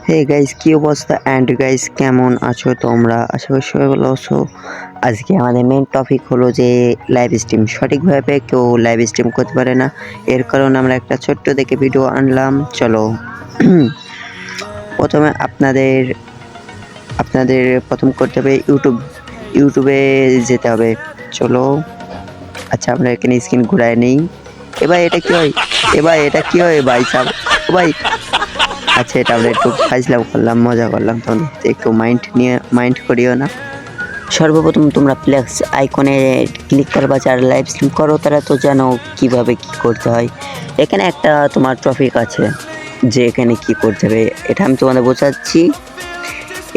Hey guys, কি অবস্থা? And guys, কেমন আছো তোমরা? আশা করি সবাই ভালো আছো। আজকে আমাদের মেন টপিক হলো যে লাইভ স্ট্রিম। সঠিকভাবে কেউ লাইভ স্ট্রিম করতে পারে না, এর কারণে আমরা একটা ছোট্ট দেখে ভিডিও আনলাম। চলো প্রথমে আপনাদের আপনাদের প্রথম করতে হবে ইউটিউবে যেতে হবে। চলো, আচ্ছা আমরা এখানে স্ক্রিন ঘুরায় নেই। এবার এটা কি হয়? ভাই সাব, ভাই। আচ্ছা, এটা আমরা একটু ফাইজলাম করলাম, মজা করলাম, তোমাদের একটু মাইন্ড করিও না। সর্বপ্রথম তোমরা প্লেক্স আইকনে ক্লিক করবা, যারা লাইভ স্ট্রিম করো তারা তো জানো কিভাবে কি করতে হয়। এখানে একটা তোমার টপিক আছে যে এখানে কি করতে হবে, এটা আমি তোমাদের বোঝাচ্ছি।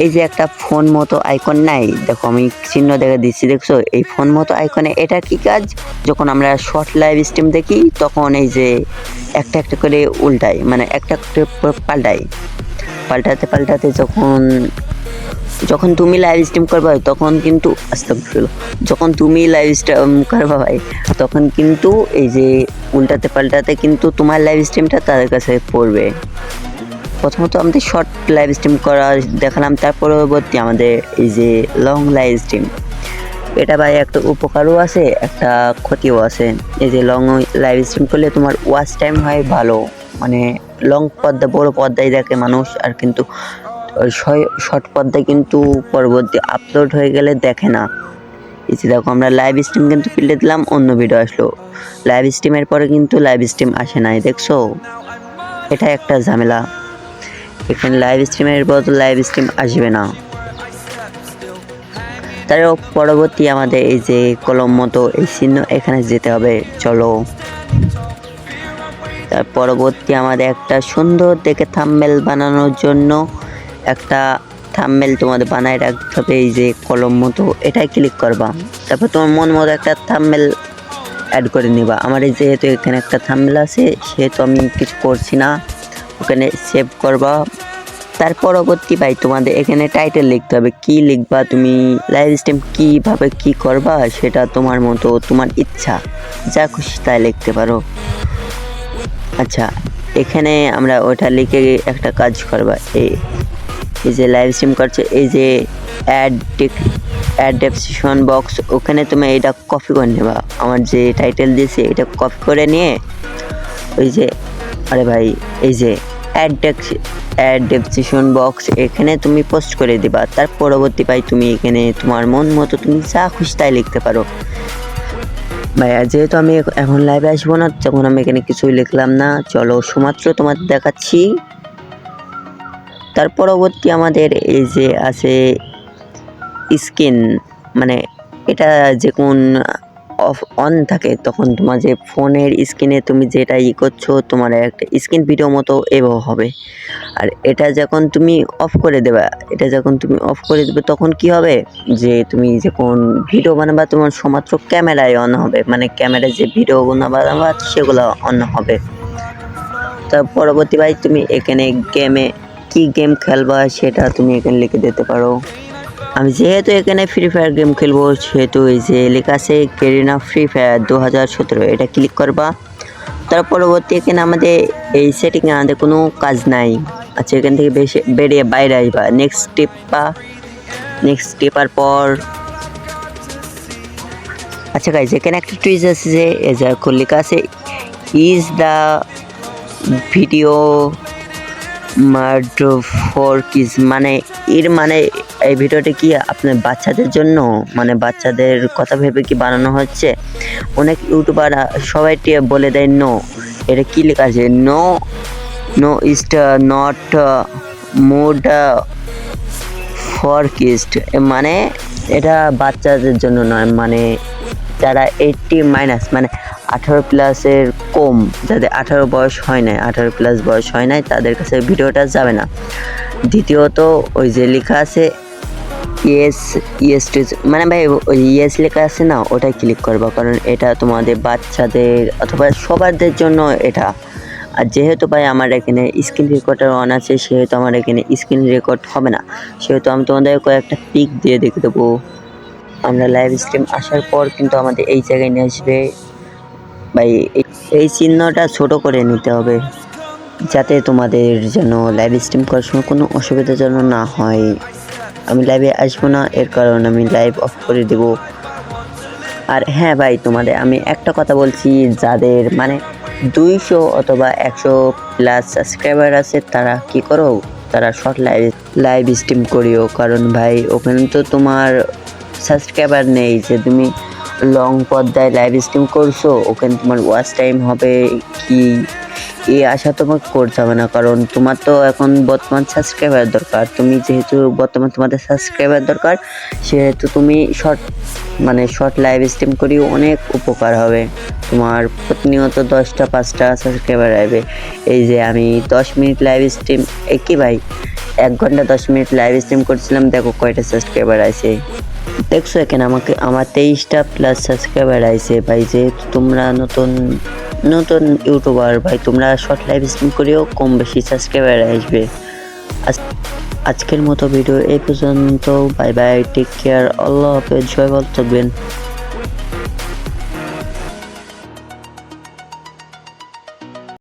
এই যে একটা ফোন মতো আইকন নাই, দেখো আমি চিহ্ন দেখে দিচ্ছি, দেখছো এই ফোন মতো আইকনে? এটা কি কাজ? যখন আমরা শর্ট লাইভ স্ট্রিম দেখি তখন এই যে একটা একটা করে উল্টাই, মানে একটা পাল্টাতে পাল্টাতে যখন তুমি লাইভ স্ট্রিম করবা তখন কিন্তু যখন তুমি লাইভ স্ট্রিম করবা ভাই, তখন কিন্তু এই যে উল্টাতে পাল্টাতে কিন্তু তোমার লাইভ স্ট্রিমটা তাদের কাছে পড়বে। প্রথমত আমাদের শর্ট লাইভ স্ট্রিম করা দেখালাম, তার পরবর্তী আমাদের এই যে লং লাইভ স্ট্রিম। এটা ভাই একটা উপকারও আছে, একটা ক্ষতিও আছে। এই যে লং লাইভ স্ট্রিম করলে তোমার ওয়াচ টাইম হয় ভালো, মানে লং পর্দা বড় পর্দায় দেখে মানুষ, আর কিন্তু শর্ট পর্দায় কিন্তু পরবর্তী আপলোড হয়ে গেলে দেখে না। এই যে দেখো আমরা লাইভ স্ট্রিম কিন্তু ফিল্ডে দিলাম, অন্য ভিডিও আসলো। লাইভ স্ট্রিমের পরে কিন্তু লাইভ স্ট্রিম আসে নাই, দেখছো? এটা একটা ঝামেলা। এখানে লাইভ স্ট্রিমের বদলে লাইভ স্ট্রিম আসবে না। তার পরবর্তী আমাদের এই যে কলম মতো এই চিহ্ন, এখানে যেতে হবে। চলো, তার পরবর্তী আমাদের একটা সুন্দর দেখে থাম্বনেল বানানোর জন্য একটা থাম্বনেল তোমাদের বানায় রাখতে হবে। এই যে কলম মতো এটাই ক্লিক করবা, তারপর তোমার মন মতো একটা থাম্বনেল অ্যাড করে নিবা। আমার এই যেহেতু এখানে একটা থাম্বনেল আছে সেহেতু আমি কিছু করছি না, ওখানে সেভ করবা। তার পরবর্তী ভাই তোমাদের এখানে টাইটেল লিখতে হবে। কি লিখবা তুমি, লাইভ স্ট্রিম কীভাবে কি করবা সেটা তোমার মতো, তোমার ইচ্ছা, যা খুশি তাই লিখতে পারো। আচ্ছা, এখানে আমরা ওটা লিখে একটা কাজ করবা। এই যে লাইভ স্ট্রিম করছে, এই যে অ্যাড ডেসক্রিপশন বক্স, ওখানে তুমি এটা কপি করে নেবা। আমার যে টাইটেল দিয়েছে এটা কপি করে নিয়ে ওই যে, আরে ভাই, এই যে অ্যাড ডেসক্রিপশন বক্স, এখানে তুমি পোস্ট করে দিবা। তার পরবর্তী ভাই তুমি এখানে তোমার মন মতো তুমি যা খুশি তাই লিখতে পারো। ভাইয়া যেহেতু আমি এখন লাইভে আসবো না, তখন আমি এখানে কিছুই লিখলাম না। চলো শুধুমাত্র তোমাদের দেখাচ্ছি। তার পরবর্তী আমাদের এই যে আছে স্ক্রিন, মানে এটা যে কোন অন থাকে তখন তোমার যে ফোনের স্ক্রিনে তুমি যেটা করছো তোমার একটা স্ক্রিন ভিডিও মতো এভাবে হবে। আর এটা যখন তুমি অফ করে দেবে তখন কি হবে, যে তুমি যখন ভিডিও বানাবা তোমার শুধুমাত্র ক্যামেরায় অন হবে, মানে ক্যামেরায় যে ভিডিওগুলো বানাবা সেগুলো অন হবে। তার পরবর্তী ভাই তুমি এখানে কি গেম খেলবা সেটা তুমি এখানে লিখে দিতে পারো। আমি যেহেতু এখানে ফ্রি ফায়ার গেম খেলবো সেহেতু এই যে লেখা আছে গেরিনা ফ্রি ফায়ার 2017, এটা ক্লিক করবা। তার পরবর্তী এখানে আমাদের এই সেটিংয়ে আমাদের কোনো কাজ নাই। আচ্ছা, এখান থেকে বেরিয়ে বাইরে আসবা, নেক্সট টিপার পর আচ্ছা গাইজ, এখানে একটা টুইজ আছে যে লেখা আছে is the video made for kids, মানে এর মানে এই ভিডিওটি কি আপনার বাচ্চাদের জন্য, মানে বাচ্চাদের কথা ভেবে কি বানানো হচ্ছে? অনেক ইউটিউবার সবাই বলে দেয় নো, এটা কি লেখা আছে, no is not made for kids, মানে এটা বাচ্চাদের জন্য নয়, মানে যারা 80 মানে 18+ কম, যাদের 18 বয়স হয় নাই, 18+ বয়স হয় নাই তাদের কাছে ভিডিওটা যাবে না। দ্বিতীয়ত ওই যে লেখা আছে ইয়েস মানে ভাই ওই ইয়েস লেখা আছে না, ওটাই ক্লিক করবা, কারণ এটা তোমাদের বাচ্চাদের অথবা সবারদের জন্য এটা। আর যেহেতু ভাই আমার এখানে স্ক্রিন রেকর্ডার অন আছে সেহেতু আমার এখানে স্ক্রিন রেকর্ড হবে না, সেহেতু আমি তোমাদের কয়েকটা পিক দিয়ে দেখে দেবো। আমরা লাইভ স্ট্রিম আসার পর কিন্তু আমাদের এই জায়গায় নিয়ে আসবে ভাই, এই চিহ্নটা ছোট করে নিতে হবে। যাতে তোমাদের যেন লাইভ স্ট্রিম করার সময় কোনো অসুবিধা যেন না হয়। আমি লাইভে আসবো না, এর কারণে আমি লাইভ অফ করে দেব। আর হ্যাঁ ভাই, তোমাদের আমি একটা কথা বলছি, যাদের মানে 200 অথবা 100 প্লাস সাবস্ক্রাইবার আছে, তারা কি করো, তারা শর্ট লাইভ স্ট্রিম করিও। কারণ ভাই ওখানে তো তোমার সাবস্ক্রাইবার নেই যে তুমি লং পর্দায় লাইভ স্ট্রিম করছো, ওখানে তোমার ওয়াচ টাইম হবে কি এই আশা তোমাকে করতে হবে না। কারণ তোমার তো এখন বর্তমান সাবস্ক্রাইবার দরকার, তুমি যেহেতু বর্তমান তোমাদের সাবস্ক্রাইবার দরকার, সেহেতু তুমি শর্ট লাইভ স্ট্রিম করেও অনেক উপকার হবে। তোমার প্রতিনিয়ত 10টা 5টা সাবস্ক্রাইবার আসবে। এই যে আমি 10 মিনিট লাইভ স্ট্রিম, কি ভাই 1 ঘন্টা 10 মিনিট লাইভ স্ট্রিম করছিলাম, দেখো কয়টা সাবস্ক্রাইবার আছে। দেখছো এখানে আমার 23টা প্লাস সাবস্ক্রাইবার আছে ভাই। যেহেতু তোমরা নতুন নতুন ইউটিউবার ভাই, তোমরা শর্ট লাইভ স্ট্রিম করেও কম বেশি সাবস্ক্রাইবার আসবে। আজকের মতো ভিডিও এই পর্যন্ত। বাই বাই, টেক কেয়ার, আল্লাহ হাফেজ, সবাই ভালো থাকবেন।